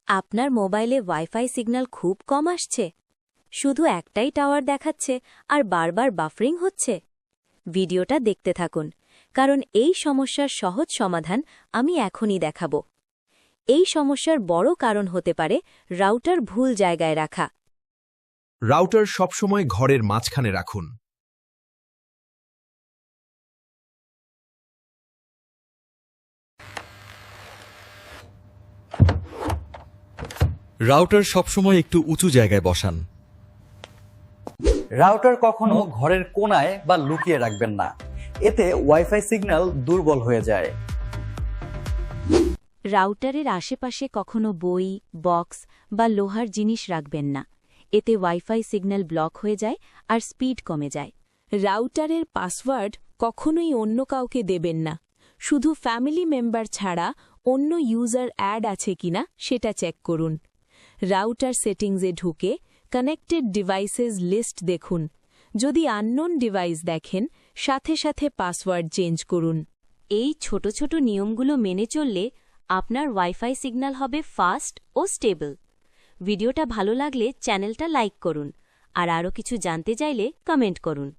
আপনার মোবাইলে wifi signal খুব কম আসছে, শুধু একটাই টাওয়ার দেখাচ্ছে আর বারবার বাফারিং হচ্ছে। ভিডিওটা দেখতে থাকুন, কারণ এই সমস্যার সহজ সমাধান আমি এখনই দেখাব। এই সমস্যার বড় কারণ হতে পারে রাউটার ভুল জায়গায় রাখা। রাউটার সবসময় ঘরের মাঝখানে রাখুন। রাউটার সবসময় একটু উঁচু জায়গায় বসান। রাউটার কখনো ঘরের কোণায় বা লুকিয়ে রাখবেন না, এতে ওয়াইফাই সিগন্যাল দুর্বল হয়ে যায়। রাউটারের আশেপাশে কখনো বই, বক্স বা লোহার জিনিস রাখবেন না, এতে ওয়াইফাই সিগন্যাল ব্লক হয়ে যায় আর স্পিড কমে যায়। রাউটারের পাসওয়ার্ড কখনোই অন্য কাউকে দেবেন না, শুধু ফ্যামিলি মেম্বার ছাড়া অন্য ইউজার অ্যাড আছে কিনা সেটা চেক করুন। রাউটার সেটিংসে ঢুকে কানেক্টেড ডিভাইসেস লিস্ট দেখুন। যদি আননোন ডিভাইস দেখেন, সাথে সাথে পাসওয়ার্ড চেঞ্জ করুন। এই ছোট ছোট নিয়মগুলো মেনে চললে আপনার ওয়াইফাই সিগন্যাল হবে ফাস্ট ও স্টেবল। ভিডিওটা ভালো লাগলে চ্যানেলটা লাইক করুন, আর আরও কিছু জানতে চাইলে কমেন্ট করুন।